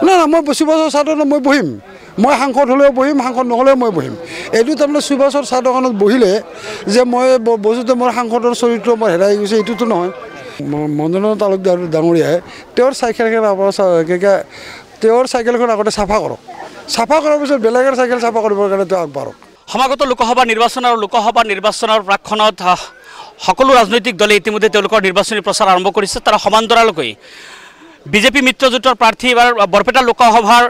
না না মই সুভাষৰ চাহ দোকানত মই বহিম মই সাংসদ হ'লেও বহিম সাংসদ নহ'লেও মই বহিম এইটো তাৰমানে সুভাষৰ চাহ দোকানত বহিলে যে মই বস্তুটো মোৰ সাংসদৰ চৰিত্ৰ মই হেৰাই গৈছে এইটোতো নহয় মনোনয়ন তালুকদাৰ ডাঙৰীয়াই তেওঁৰ চাইকেলখন তেওঁৰ চাইকেলখন আগতে চাফা কৰক চাফা কৰাৰ পিছত বেলেগৰ চাইকেল চাফা কৰিবৰ কাৰণে তেওঁ আগবাঢ়ক সমাগত লোকসভা নিৰ্বাচন আৰু লোকসভা নিৰ্বাচনৰ প্ৰাক্ষণত সকলো ৰাজনৈতিক দলে ইতিমধ্যে তেওঁলোকৰ নিৰ্বাচনী প্ৰচাৰ আৰম্ভ কৰিছে তাৰ সমান্তৰালকৈ বিজেপি মিত্ৰজোঁটৰ প্ৰাৰ্থী এবাৰ বৰপেটা লোকসভাৰ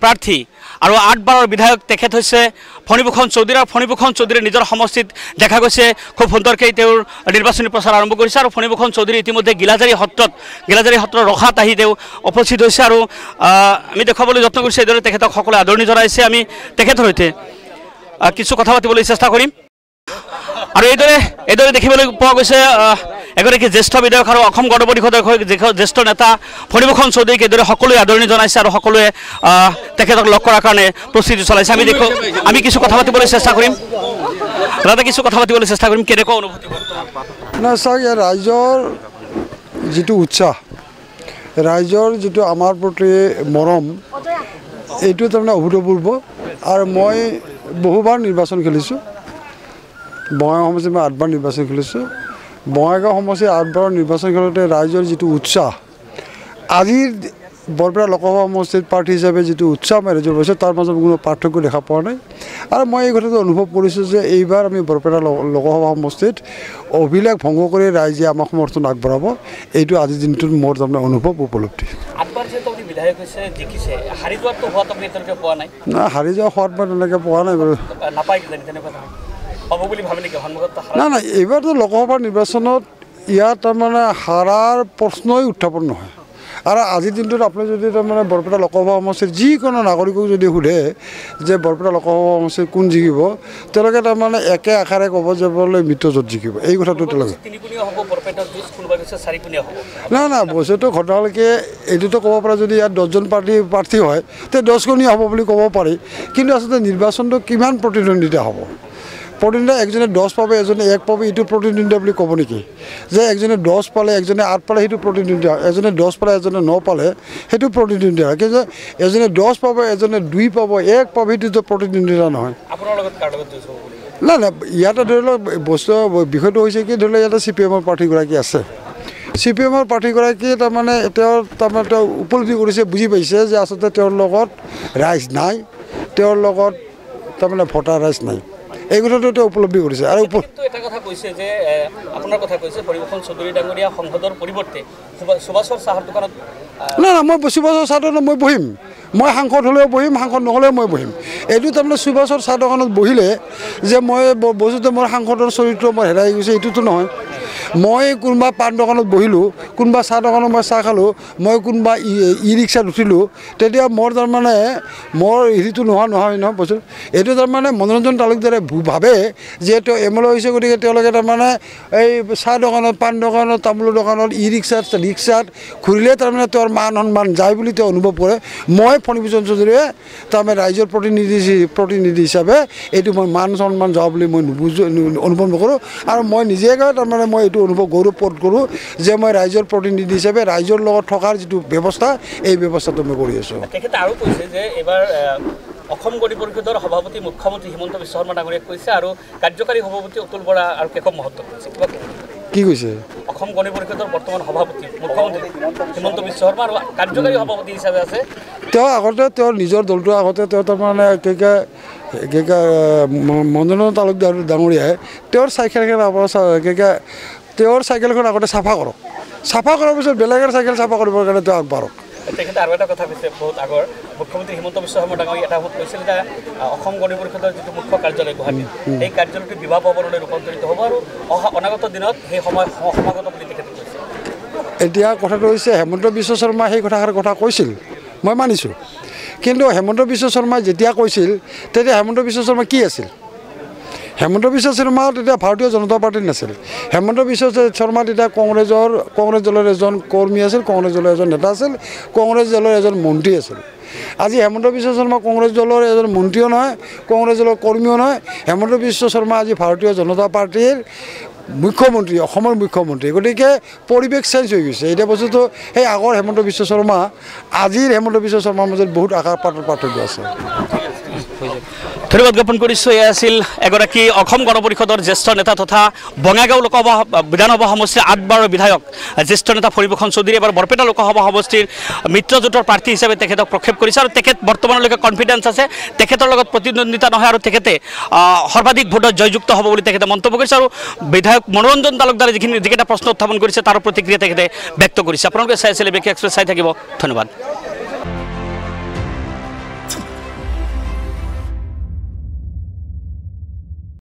প্ৰাৰ্থী আৰু 8 বাৰৰ বিধায়ক তেখেত হৈছে ফণীভূষণ চৌধুৰী আৰু ফণীভূষণ চৌধুৰী নিজৰ সমষ্টিত দেখা গৈছে খুব সুন্দৰকৈ তেওঁৰ নিৰ্বাচনী প্ৰচাৰ আৰম্ভ কৰিছে আৰু ফণীভূষণ চৌধুৰী ইতিমধ্যে গিলাজাৰী সত্ৰৰ ৰখাত আহি তেওঁ উপস্থিত হৈছে আৰু আমি দেখুৱাবলৈ যত্ন কৰিছোঁ এইদৰে তেখেতক সকলোৱে আদৰণি জনাইছে আমি তেখেতৰ সৈতে কিছু কথা পাতিবলৈ চেষ্টা কৰিম আৰু এইদৰে দেখিবলৈ পোৱা গৈছে এগৰাকী জ্যেষ্ঠ বিধায়ক আৰু অসম গণ পৰিষদৰ জ্যেষ্ঠ নেতা ফণীভূষণ চৌধুৰীক এইদৰে সকলোৱে আদৰণি জনাইছে আৰু সকলোৱে তেখেতক লগ কৰাৰ কাৰণে প্ৰস্তুতি চলাইছে আমি কিছু কথা পাতিবলৈ চেষ্টা কৰিম কেনেকুৱা অনুভূতি নাই চাওক ৰাইজৰ যিটো উৎসাহ ৰাইজৰ যিটো আমাৰ প্ৰতি মৰম এইটো তাৰমানে অভূতপূৰ্ব আৰু মই বহুবাৰ নিৰ্বাচন খেলিছোঁ বঙাইগাঁও সমষ্টিত মই 8 বাৰ নিৰ্বাচন খেলিছোঁ বঙাইগাঁও সমষ্টিৰ 8 বাৰৰ নিৰ্বাচন খেলোঁতে ৰাইজৰ যিটো উৎসাহ আজিৰ বৰপেটা লোকসভা সমষ্টিত প্ৰাৰ্থী হিচাপে যিটো উৎসাহ মই ৰাইজৰ পাইছোঁ তাৰ মাজত কোনো পাৰ্থক্য দেখা পোৱা নাই আৰু মই এই কথাটো অনুভৱ কৰিছোঁ যে এইবাৰ আমি বৰপেটা লোকসভা সমষ্টিত অভিলেখ ভংগ কৰি ৰাইজে আমাক সমৰ্থন আগবঢ়াব এইটো আজিৰ দিনটোত মোৰ তাৰমানে অনুভৱ উপলব্ধি না হাৰি যোৱা সোৱাদ মই তেনেকৈ পোৱা নাই বাৰু না না এইবাৰতো লোকসভা নিৰ্বাচনত ইয়াত তাৰমানে হাৰাৰ প্ৰশ্নই উত্থাপন নহয় আৰু আজিৰ দিনটোত আপুনি যদি তাৰমানে বৰপেটা লোকসভা সমষ্টিৰ যিকোনো নাগৰিকক যদি সোধে যে বৰপেটা লোকসভা সমষ্টিত কোন জিকিব তেওঁলোকে তাৰমানে একে আশাৰে ক'ব যে বোলে মিত্ৰজোঁট জিকিব এই কথাটো তেওঁলোকে না না বস্তুটো ঘটনালৈকে এইটোতো ক'ব পাৰে যদি ইয়াত 10জন প্ৰাৰ্থী হয় তে 10 হ'ব বুলি ক'ব পাৰি কিন্তু আচলতে নিৰ্বাচনটো কিমান প্ৰতিদ্বন্দ্বিতা হ'ব প্ৰতিদ্বন্দ্বিতা একজনে 10 পাব এজনে 1 পাব এইটো প্ৰতিদ্বন্দ্বিতা বুলি ক'ব নেকি যে একজনে 10 পালে একজনে 8 পালে সেইটো প্ৰতিদ্বন্দ্বিতা এজনে 10 পালে এজনে 9 পালে সেইটো প্ৰতিদ্বন্দ্বিতা কিন্তু এজনে 10 পাব এজনে 2 পাব 1 পাব এইটোতো প্ৰতিদ্বন্দ্বিতা নহয় না না ইয়াতে ধৰি লওক বিষয়টো হৈছে কি ধৰি লওক ইয়াতে CPM-ৰ প্ৰাৰ্থীগৰাকী আছে CPM-ৰ প্ৰাৰ্থীগৰাকী তাৰমানে তেওঁ উপলব্ধি কৰিছে বুজি পাইছে যে আচলতে তেওঁৰ লগত ৰাইজ নাই তেওঁৰ লগত তাৰমানে ভোটাৰ ৰাইজ নাই এই কথাটো তেওঁ উপলব্ধি কৰিছে আৰু এটা কথা কৈছে যে আপোনাৰ কথা কৈছে ফণীভূষণ চৌধুৰী ডাঙৰীয়া সংসদৰ পৰিৱৰ্তে সুভাষৰ চাহৰ দোকানত না না মই সুভাষৰ চাহ দোকানত মই বহিম মই সাংসদ হ'লেও বহিম সাংসদ নহ'লেও মই বহিম এইটো তাৰমানে সুভাষৰ চাহ দোকানত বহিলে যে মই বস্তুটো মোৰ সাংসদৰ চৰিত্ৰ মই হেৰাই গৈছে এইটোতো নহয় মই কোনোবা পাণ দোকানত বহিলোঁ কোনোবা চাহ দোকানত মই চাহ খালোঁ মই কোনোবা ই ৰিক্সাত উঠিলোঁ তেতিয়া মোৰ তাৰমানে মোৰ হেৰিটো নহয় বস্তু এইটো তাৰমানে মনোৰঞ্জন তালুকদাৰে ভাবে যে তেওঁ MLA হৈছে গতিকে তেওঁলোকে তাৰমানে এই চাহ দোকানত পাণ দোকানত তামোলৰ দোকানত ই ৰিক্সাত ঘূৰিলে তাৰমানে তেওঁৰ মান সন্মান যায় বুলি তেওঁ অনুভৱ কৰে মই ফণীভূষণ চৌধুৰীয়ে তাৰমানে ৰাইজৰ প্ৰতিনিধি হিচাপে এইটো মই মান সন্মান যোৱা বুলি মই অনুভৱ নকৰোঁ আৰু মই নিজে তাৰমানে মই এইটো অনুভৱ গৌৰৱবোধ কৰোঁ যে মই ৰাইজৰ প্ৰতিনিধি হিচাপে ৰাইজৰ লগত থকাৰ যিটো ব্যৱস্থা এই ব্যৱস্থাটো মই কৰি আছোঁ তেখেতে আৰু কৈছে যে এবাৰ অসম গণ পৰিষদৰ সভাপতি মুখ্যমন্ত্ৰী হিমন্ত বিশ্ব শৰ্মা ডাঙৰীয়াক কৈছে আৰু কাৰ্যকাৰী সভাপতি অতুল বৰা আৰু কেশৱ মহন্তক কৈছে কি কৈছে অসম গণ পৰিষদৰ বৰ্তমান সভাপতি মুখ্যমন্ত্ৰী হিমন্ত বিশ্ব শৰ্মা আৰু কাৰ্যকাৰী সভাপতি হিচাপে আছে তেওঁ আগতে তেওঁৰ নিজৰ দলটোৰ আগতে তেওঁ তাৰমানে মনোনয়ন তালুকদাৰ ডাঙৰীয়াই তেওঁৰ চাইকেলখন আগতে চাফা কৰক চাফা কৰাৰ পিছত বেলেগৰ চাইকেল চাফা কৰিবৰ কাৰণে তেওঁ আগবাঢ়ক তেখেতে আৰু এটা কথা কৈছে বহুত আগৰ মুখ্যমন্ত্ৰী হিমন্ত বিশ্ব শৰ্মা ডাঙৰীয়াই এটা কৈছিল যে অসম গণ পৰিষদৰ যিটো মুখ্য কাৰ্যালয় গুৱাহাটীত এই কাৰ্যালয়টো বিবাহ ভৱনলৈ ৰূপান্তৰিত হ'ব আৰু অনাগত দিনত সেই সমাগত বুলি তেখেতে কৈছে এতিয়া কথাটো হৈছে হেমন্ত বিশ্ব শৰ্মাই সেই কথাষাৰ কথা কৈছিল মই মানিছোঁ কিন্তু হেমন্ত বিশ্ব শৰ্মাই যেতিয়া কৈছিল তেতিয়া হেমন্ত বিশ্ব শৰ্মা কি আছিল হেমন্ত বিশ্ব শৰ্মা তেতিয়া ভাৰতীয় জনতা পাৰ্টীত নাছিল হেমন্ত বিশ্ব শৰ্মা তেতিয়া কংগ্ৰেছ দলৰ এজন কৰ্মী আছিল কংগ্ৰেছ দলৰ এজন নেতা আছিল কংগ্ৰেছ দলৰ এজন মন্ত্ৰী আছিল আজি হেমন্ত বিশ্ব শৰ্মা কংগ্ৰেছ দলৰ এজন মন্ত্ৰীও নহয় কংগ্ৰেছ দলৰ কৰ্মীও নহয় হেমন্ত বিশ্ব শৰ্মা আজি ভাৰতীয় জনতা পাৰ্টীৰ মুখ্যমন্ত্ৰী অসমৰ মুখ্যমন্ত্ৰী গতিকে পৰিৱেশ চেঞ্জ হৈ গৈছে এতিয়া বস্তুটো সেই আগৰ হেমন্ত বিশ্ব শৰ্মা আজিৰ হেমন্ত বিশ্ব শৰ্মাৰ মাজত বহুত আকাশ পাতাল পাৰ্থক্য আছে ধন্যবাদ জ্ঞাপন কৰিছোঁ এয়া আছিল এগৰাকী অসম গণ পৰিষদৰ জ্যেষ্ঠ নেতা তথা বঙাইগাঁও লোকসভা বিধানসভা সমষ্টিৰ 8বাৰৰ বিধায়ক জ্যেষ্ঠ নেতা ফৰিভূষণ চৌধুৰী এবাৰ বৰপেটা লোকসভা সমষ্টিৰ মিত্ৰজোঁটৰ প্ৰাৰ্থী হিচাপে তেখেতক প্ৰক্ষেপ কৰিছে আৰু তেখেত বৰ্তমানলৈকে কনফিডেন্স আছে তেখেতৰ লগত প্ৰতিদ্বন্দ্বিতা নহয় আৰু তেখেতে সৰ্বাধিক ভোটত জয়যুক্ত হ'ব বুলি তেখেতে মন্তব্য কৰিছে আৰু বিধায়ক মনোৰঞ্জন তালুকদাৰে যিকেইটা প্ৰশ্ন উত্থাপন কৰিছে তাৰ প্ৰতিক্ৰিয়া তেখেতে ব্যক্ত কৰিছে আপোনালোকে চাই আছিলে বিকে এক্সপ্ৰেছ চাই থাকিব ধন্যবাদ